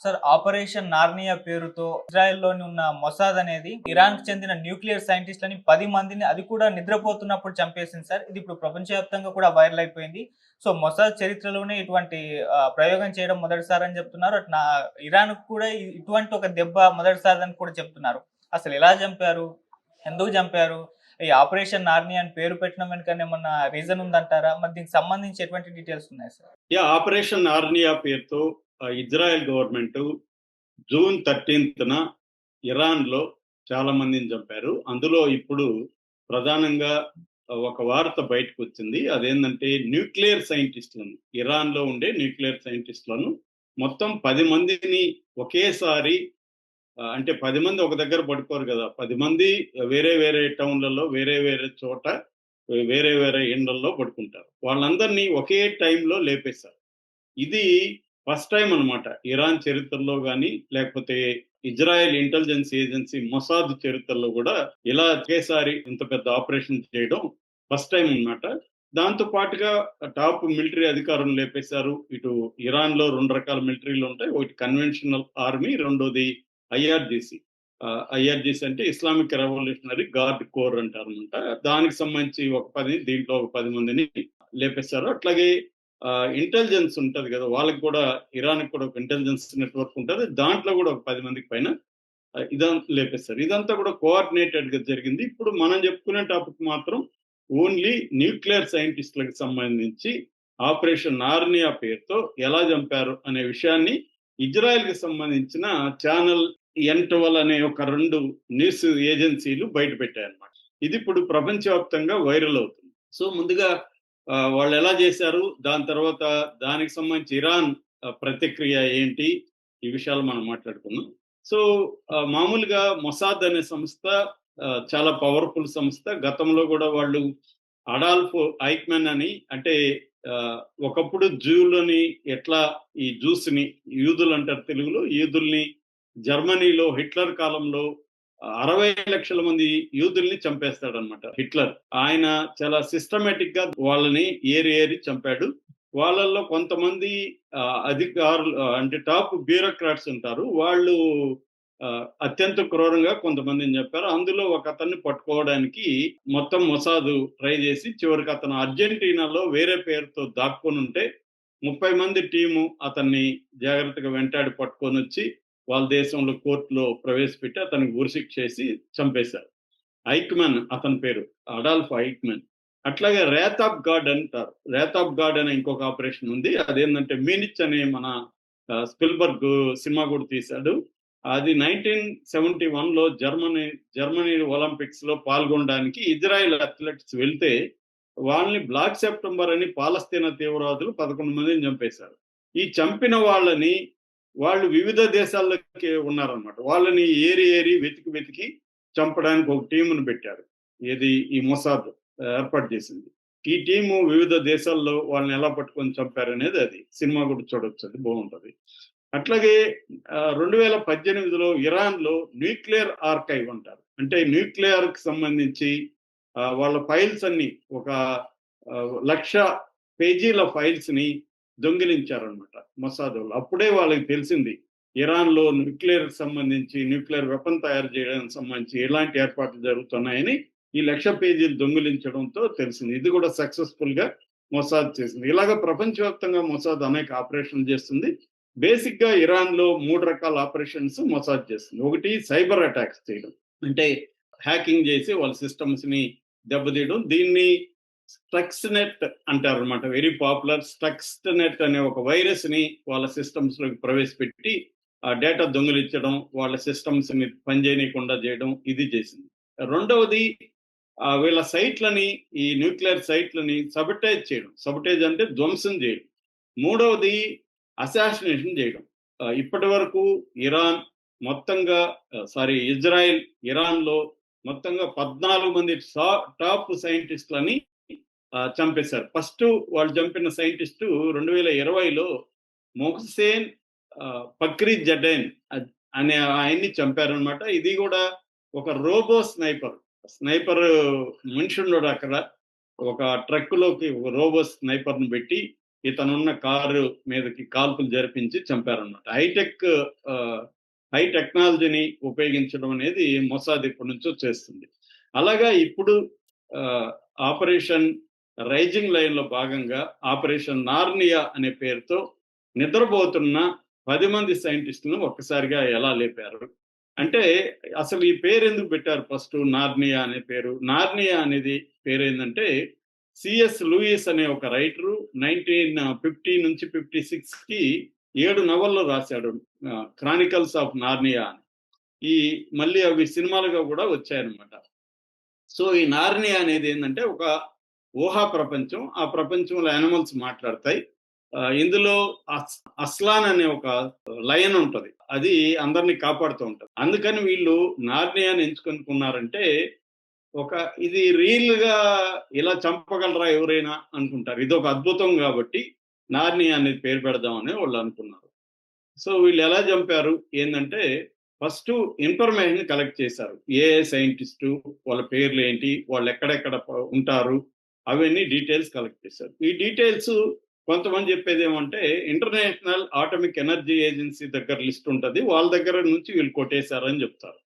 Sir operation Narnia పేరుతో ఇజ్రాయెల్‌లోని ఉన్న Mossad అనేది ఇరాన్‌కి చెందిన న్యూక్లియర్ సైంటిస్ట్‌లని 10 మందిని అది కూడా నిద్రపోతున్నప్పుడు చంపేసింది సార్. ఇది ఇప్పుడు ప్రపంచవ్యాప్తంగా కూడా వైరల్ అయిపోయింది. సో, మొసాద్ చరిత్రలోనే ఇటువంటి ప్రయోగం చేయడం మొదటిసారని చెప్తున్నారు. అటు ఇరాన్‌కి కూడా ఇటువంటి ఒక దెబ్బ మొదటిసారిదని కూడా చెప్తున్నారు. అసలు ఎలా చంపారు? ఎందుకు చంపారు? ఈ ఆపరేషన్ నార్నియా అని పేరు పెట్టడం వెనుకన ఏమన్నా రీజన్ ఉందంటారా? మరి దీనికి సంబంధించి ఎటువంటి డీటెయిల్స్ ఉన్నాయి సార్? ఆపరేషన్ ఆర్నియా పేరుతో ఇజ్రాయెల్ గవర్నమెంట్ జూన్ 13న ఇరాన్‌లో చాలా మందిని చంపారు. అందులో ఇప్పుడు ప్రధానంగా ఒక వార్త బయటకొచ్చింది. అదేందంటే న్యూక్లియర్ సైంటిస్ట్‌లను, ఇరాన్‌లో ఉండే న్యూక్లియర్ సైంటిస్ట్‌లను మొత్తం 10 మందిని ఒకేసారి అంటే 10 మంది ఒక దగ్గర పడుకోరు గదా! 10 మంది వేరే వేరే టౌన్‌లలో, వేరే వేరే చోట, వేరే వేరే ఇండ్లల్లో పడుకుంటారు. వాళ్ళందరినీ ఒకే టైంలో లేపేశారు. ఇది ఫస్ట్ టైమ్ అన్నమాట. ఇరాన్ చరిత్రలో గాని, లేకపోతే ఇజ్రాయెల్ ఇంటెలిజెన్స్ ఏజెన్సీ మొసాద్ చరిత్రలో గూడా ఇలా ఒకేసారి ఇంత పెద్ద ఆపరేషన్ చేయడం ఫస్ట్ టైమ్ అన్నమాట. దాంతో పాటుగా టాప్ మిలిటరీ అధికారులను లేపేశారు. ఇటు ఇరాన్‌లో 2 రకాల మిలిటరీలుంటాయి. ఒకటి కన్వెన్షనల్ ఆర్మీ, రెండోది ఐఆర్‌జీసీ. ఐఆర్‌జీసీ అంటే ఇస్లామిక్ రెవల్యూషనరీ గార్డ్ కోర్ అంటారన్నమాట. దానికి సంబంధించి ఒక 10, దీంట్లో ఒక 10 మందిని లేపేశారు. అట్లాగే ఇంటెలిజెన్స్ ఉంటది గదా! వాళ్ళకి కూడా ఇరాన్‌కి కూడా ఒక ఇంటెలిజెన్స్ నెట్‌వర్క్ ఉంటది. దాంట్లో గూడా ఒక 10 మందికి పైన లేపేశారు. ఇదంతా కూడా కోఆర్డినేటెడ్‌గా జరిగింది. ఇప్పుడు మనం చెప్పుకునే టాపిక్ మాత్రం ఓన్లీ న్యూక్లియర్ సైంటిస్ట్‌లకి సంబంధించి ఆపరేషన్ నార్నియా పేరుతో ఎలా చంపారు అనే విషయాన్ని ఇజ్రాయెల్‌కి సంబంధించిన ఛానల్ ఎన్12 అనే ఒక 2 న్యూస్ ఏజెన్సీలు బయట పెట్టాయన్నమాట. ఇది ఇప్పుడు ప్రపంచవ్యాప్తంగా వైరల్ అవుతుంది. సో, ముందుగా వాళ్ళెలా చేశారు? దాని తర్వాత దానికి సంబంధించి ఇరాన్ ప్రతిక్రియ ఏంటి? ఈ విషయాలు మనం మాట్లాడుకుందాం. సో, మామూలుగా మొసాద్ అనే సంస్థ చాలా పవర్‌ఫుల్ సంస్థ. గతంలో గూడా వాళ్ళు అడాల్ఫ్ ఐక్‌మెన్ అని, అంటే ఒకప్పుడు జూలని ఎట్లా ఈ జూస్‌ని, యూదులంటారు తెలుగులో, యూదుల్ని జర్మనీలో హిట్లర్ కాలంలో 60,00,000 మంది యూదుల్ని చంపేస్తాడన్నమాట హిట్లర్. ఆయన చాలా సిస్టమాటిక్‌గా వాళ్ళని ఏరి ఏరి చంపాడు. వాళ్ళల్లో కొంతమంది అధికారులు, అంటే టాప్ బ్యూరోక్రాట్స్ ఉంటారు. వాళ్ళు అత్యంత క్రూరంగా కొంతమందిని చంపారు. అందులో ఒకతన్ని పట్టుకోవడానికి మొత్తం మొసాదు ట్రై చేసి చివరికి అతను అర్జెంటీనాలో వేరే పేరుతో దాక్కొనుంటే 30 మంది టీము అతన్ని జాగ్రత్తగా వెంటాడి పట్టుకొనొచ్చి వాళ్ళ దేశంలో కోర్టులో ప్రవేశపెట్టి అతనికి ఉరిశిక్ష చేసి చంపేశారు. ఐక్‌మన్ అతని పేరు. అడాల్ఫ్ ఐక్‌మన్. అట్లాగే రేత్ ఆఫ్ గాడ్ అంటారు. రేత్ ఆఫ్ గాడ్ అనే ఇంకొక ఆపరేషన్ ఉంది. అదేంటంటే మీనిచ్ అనే మన స్పిల్బర్గ్ సినిమా కూడా తీశాడు. అది 1971లో జర్మనీ ఒలింపిక్స్‌లో పాల్గొనడానికి ఇజ్రాయెల్ అథ్లెట్స్ వెళ్తే వాళ్ళని బ్లాక్ సెప్టెంబర్ అని పాలస్తీనా తీవ్రవాదులు 11 మందిని చంపేశారు. ఈ చంపిన వాళ్ళని వాళ్ళు వివిధ దేశాల్లోకి ఉన్నారన్నమాట. వాళ్ళని ఏరి ఏరి వెతికి చంపడానికి ఒక టీముని పెట్టారు. ఈ మొసాద్ ఏర్పాటు చేసింది. ఈ టీము వివిధ దేశాల్లో వాళ్ళని ఎలా పట్టుకొని చంపారనేది అది. సినిమా కూడా చూడొచ్చు. అది బాగుంటది. అట్లాగే 2018లో ఇరాన్‌లో న్యూక్లియర్ ఆర్కైవ్ అంటారు. అంటే న్యూక్లియర్‌కి సంబంధించి వాళ్ళ ఫైల్స్ అన్నీ ఒక 1,00,000 పేజీల ఫైల్స్‌ని దొంగిలించారన్నమాట మొసాద్ వాళ్ళు. అప్పుడే వాళ్ళకి తెలిసింది ఇరాన్‌లో న్యూక్లియర్‌కి సంబంధించి, న్యూక్లియర్ వెపన్ తయారు చేయడానికి సంబంధించి ఎలాంటి ఏర్పాట్లు జరుగుతున్నాయని ఈ 1,00,000 పేజీలు దొంగిలించడంతో తెలిసింది. ఇది కూడా సక్సెస్‌ఫుల్‌గా మొసాద్ చేసింది. ఇలాగ ప్రపంచవ్యాప్తంగా మొసాద్ అనేక ఆపరేషన్లు చేస్తుంది. బేసిక్‌గా ఇరాన్‌లో 3 రకాల ఆపరేషన్స్ మొసాద్ చేస్తుంది. ఒకటి సైబర్ అటాక్స్ చేయడం. అంటే హ్యాకింగ్ చేసి వాళ్ళ సిస్టమ్స్‌ని దెబ్బతీయడం. దీన్ని స్టక్స్‌నెట్ అంటారన్నమాట. Very popular. స్టక్స్‌నెట్ అనే ఒక వైరస్‌ని వాళ్ళ సిస్టమ్స్‌లోకి ప్రవేశపెట్టి ఆ డేటా దొంగిలించడం, వాళ్ళ సిస్టమ్స్‌ని పనిచేయనీయకుండా చేయడం, ఇది చేసింది. రెండవది వీళ్ళ సైట్‌లని, ఈ న్యూక్లియర్ సైట్‌లని సబోటేజ్ చేయడం. సబోటేజ్ అంటే ధ్వంసం చేయడం. మూడవది అసాసినేషన్ చేయడం. ఇప్పటివరకు ఇరాన్ మొత్తంగా ఇజ్రాయెల్ ఇరాన్‌లో మొత్తంగా 14 మంది టాప్ సైంటిస్ట్‌లని చంపేశారు. ఫస్ట్ వాళ్ళు చంపిన సైంటిస్టు 2020లో మొహ్సేన్ ఫక్రీజడేన్ అనే ఆయన్ని చంపారన్నమాట. ఇది కూడా ఒక రోబో స్నైపర్. స్నైపర్ మనిషి ఉన్నాడు అక్కడ. ఒక ట్రక్‌లోకి ఒక రోబో స్నైపర్‌ని పెట్టి ఇతనున్న కారు మీదకి కాల్పులు జరిపించి చంపారన్నమాట. హై టెక్నాలజీని ఉపయోగించడం అనేది మొసాద్ ఇప్పటి నుంచో చేస్తుంది. అలాగా ఇప్పుడు ఆపరేషన్ రైజింగ్ లైన్‌లో భాగంగా ఆపరేషన్ నార్నియా అనే పేరుతో నిద్రపోతున్న 10 మంది సైంటిస్ట్‌లను ఒక్కసారిగా ఎలా లేపారు? అంటే అసలు ఈ పేరెందుకు పెట్టారు ఫస్టు నార్నియా అనే పేరు? నార్నియా అనేది పేరేందంటే సిఎస్ లూయిస్ అనే ఒక రైటరు 1950 నుంచి 56కి 7 నవలలు రాశాడు. 'క్రానికల్స్ ఆఫ్ నార్నియా' అని. ఈ మళ్ళీ అవి సినిమాలుగా గూడా వచ్చాయన్నమాట. సో, ఈ నార్నియా అనేది ఏందంటే ఒక ఊహా ప్రపంచం. ఆ ప్రపంచంలో యానిమల్స్ మాట్లాడతాయి. ఇందులో అస్లాన్ అనే ఒక లయన్ ఉంటది. అది అందరిని కాపాడుతూ ఉంటది. అందుకని వీళ్ళు నార్నియాని ఎంచుకొనుకున్నారంటే ఒక ఇది రియల్‌గా ఇలా చంపగలరా ఎవరైనా అనుకుంటారు. ఇదొక అద్భుతం గాబట్టి నార్నియా అనేది పేరు పెడదామని వాళ్ళు అనుకున్నారు. సో, వీళ్ళు ఎలా చంపారు? ఏందంటే ఫస్టు ఇన్ఫర్మేషన్ కలెక్ట్ చేశారు. ఏ సైంటిస్టు, వాళ్ళ పేర్లేంటి, వాళ్ళు ఎక్కడెక్కడ ఉంటారు, అవన్నీ డీటెయిల్స్ కలెక్ట్ చేశారు. ఈ డీటెయిల్స్ కొంతమంది చెప్పేదేమంటే ఇంటర్నేషనల్ అటామిక్ ఎనర్జీ ఏజెన్సీ దగ్గర లిస్ట్ ఉంటది. వాళ్ళ దగ్గర నుంచి వీళ్ళు కొట్టేశారని చెప్తారు.